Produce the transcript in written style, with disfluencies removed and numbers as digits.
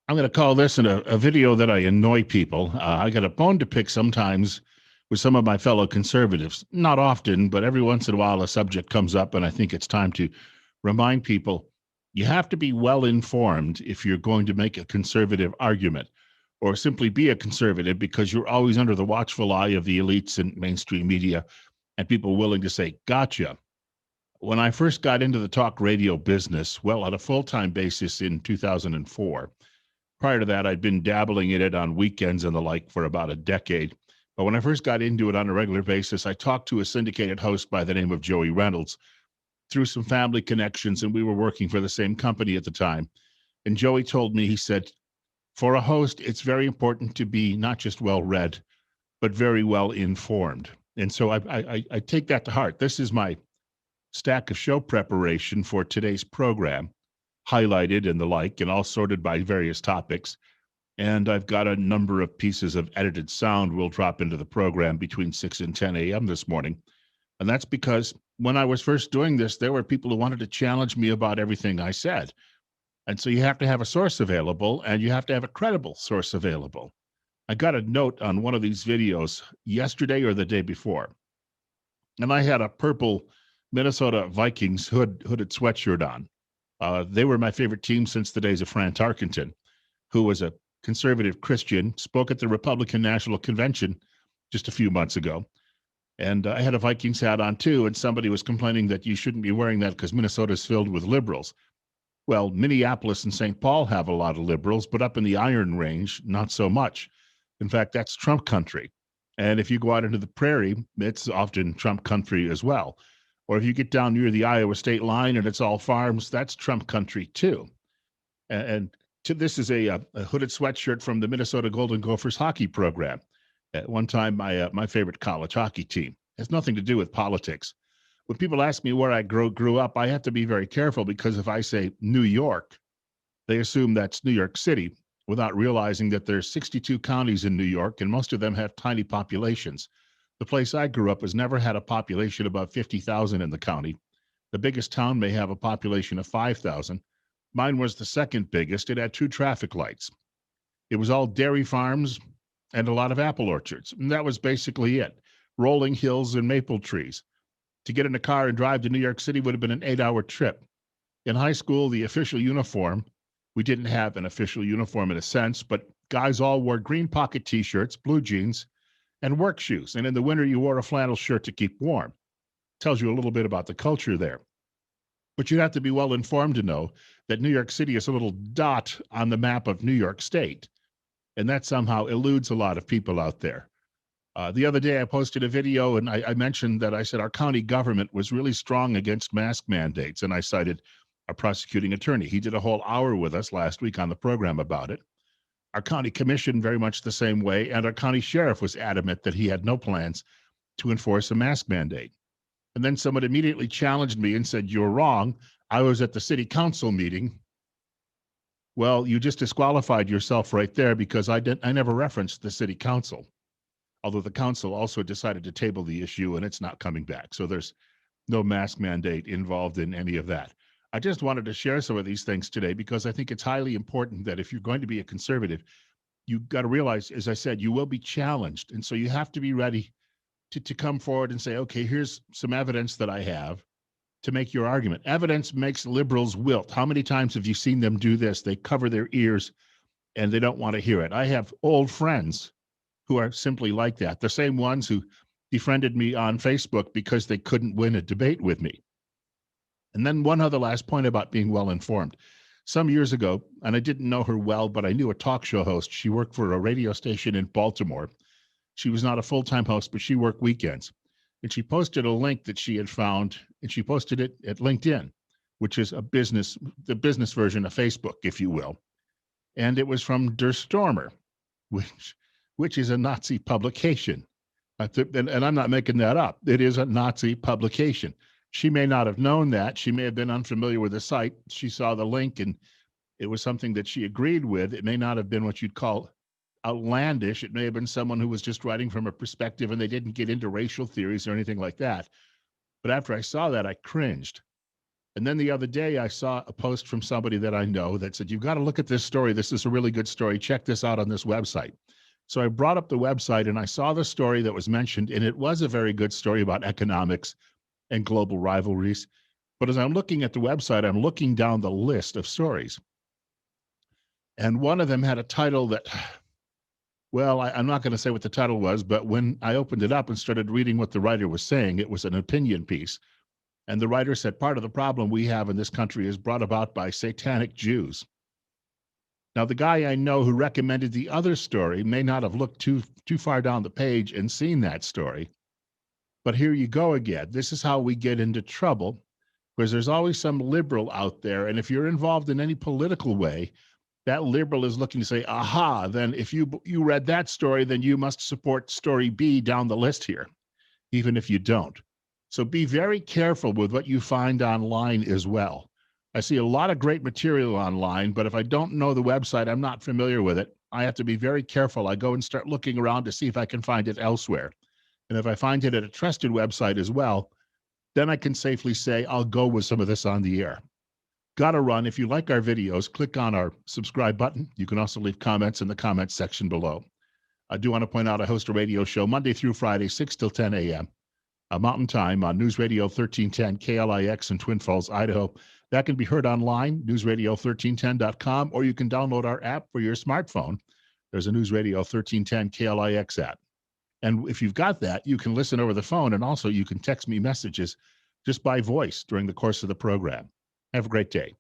I'm going to call this a video that I annoy people. I got a bone to pick sometimes with some of my fellow conservatives. Not often, but every once in a while a subject comes up, and I think it's time to remind people you have to be well informed if you're going to make a conservative argument or simply be a conservative because you're always under the watchful eye of the elites and mainstream media and people willing to say, gotcha. When I first got into the talk radio business, well, on a full time basis in 2004, prior to that, I'd been dabbling in it on weekends and the like for about a decade. But when I first got into it on a regular basis, I talked to a syndicated host by the name of Joey Reynolds through some family connections, and we were working for the same company at the time. And Joey told me, he said, for a host, it's very important to be not just well read, but very well informed. And so I take that to heart. This is my stack of show preparation for today's program, highlighted and the like, and all sorted by various topics. And I've got a number of pieces of edited sound we'll drop into the program between 6 and 10 a.m. this morning. And that's because when I was first doing this, there were people who wanted to challenge me about everything I said. And so you have to have a source available, and you have to have a credible source available. I got a note on one of these videos yesterday or the day before, and I had a purple Minnesota Vikings hooded sweatshirt on. They were my favorite team since the days of Fran Tarkenton, who was a conservative Christian, spoke at the Republican National Convention just a few months ago. And I had a Vikings hat on too, and somebody was complaining that you shouldn't be wearing that because Minnesota's filled with liberals. Well, Minneapolis and St. Paul have a lot of liberals, but up in the Iron Range, not so much. In fact, that's Trump country. And if you go out into the prairie, it's often Trump country as well. Or if you get down near the Iowa state line and it's all farms, that's Trump country too. And this is a hooded sweatshirt from the Minnesota Golden Gophers hockey program. At one time, my favorite college hockey team. It has nothing to do with politics. When people ask me where I grew up, I have to be very careful because if I say New York, they assume that's New York City without realizing that there's 62 counties in New York and most of them have tiny populations. The place I grew up has never had a population above 50,000 in the county. The biggest town may have a population of 5,000. Mine was the second biggest. It had 2 traffic lights. It was all dairy farms and a lot of apple orchards. And that was basically it. Rolling hills and maple trees. To get in a car and drive to New York City would have been an 8-hour trip. In high school, the official uniform, we didn't have an official uniform in a sense, but guys all wore green pocket t-shirts, blue jeans, and work shoes. And in the winter, you wore a flannel shirt to keep warm. Tells you a little bit about the culture there. But you have to be well informed to know that New York City is a little dot on the map of New York State. And that somehow eludes a lot of people out there. The other day, I posted a video and I mentioned that I said our county government was really strong against mask mandates. And I cited a prosecuting attorney. He did a whole hour with us last week on the program about it. Our county commission, very much the same way. And our county sheriff was adamant that he had no plans to enforce a mask mandate. And then someone immediately challenged me and said, you're wrong. I was at the city council meeting. Well, you just disqualified yourself right there because I never referenced the city council. Although the council also decided to table the issue and it's not coming back. So there's no mask mandate involved in any of that. I just wanted to share some of these things today because I think it's highly important that if you're going to be a conservative, you've got to realize, as I said, you will be challenged. And so you have to be ready to come forward and say, okay, here's some evidence that I have to make your argument. Evidence makes liberals wilt. How many times have you seen them do this? They cover their ears and they don't want to hear it. I have old friends who are simply like that. The same ones who befriended me on Facebook because they couldn't win a debate with me. And then one other last point about being well informed. Some years ago, and I didn't know her well, but I knew a talk show host. She worked for a radio station in Baltimore. She was not a full-time host, but she worked weekends. And she posted a link that she had found, and she posted it at LinkedIn, which is the business version of Facebook, if you will. And it was from Der Stürmer, which is a Nazi publication. And I'm not making that up. It is a Nazi publication. She may not have known that. She may have been unfamiliar with the site. She saw the link and it was something that she agreed with. It may not have been what you'd call outlandish. It may have been someone who was just writing from a perspective and they didn't get into racial theories or anything like that. But after I saw that, I cringed. And then the other day, I saw a post from somebody that I know that said, "You've got to look at this story. This is a really good story. Check this out on this website." So I brought up the website and I saw the story that was mentioned, and it was a very good story about economics and global rivalries. But as I'm looking at the website, I'm looking down the list of stories. And one of them had a title that, well, I'm not going to say what the title was, but when I opened it up and started reading what the writer was saying, it was an opinion piece. And the writer said, part of the problem we have in this country is brought about by satanic Jews. Now, the guy I know who recommended the other story may not have looked too far down the page and seen that story. But here you go again. This is how we get into trouble, because there's always some liberal out there. And if you're involved in any political way, that liberal is looking to say, aha, then if you read that story, then you must support story B down the list here, even if you don't. So be very careful with what you find online as well. I see a lot of great material online, but if I don't know the website, I'm not familiar with it, I have to be very careful. I go and start looking around to see if I can find it elsewhere. And if I find it at a trusted website as well, then I can safely say, I'll go with some of this on the air. Gotta run. If you like our videos, click on our subscribe button. You can also leave comments in the comments section below. I do want to point out I host a radio show Monday through Friday, 6 till 10 a.m. Mountain Time on News Radio 1310 KLIX in Twin Falls, Idaho. That can be heard online, newsradio1310.com, or you can download our app for your smartphone. There's a News Radio 1310 KLIX app. And if you've got that, you can listen over the phone, and also you can text me messages just by voice during the course of the program. Have a great day.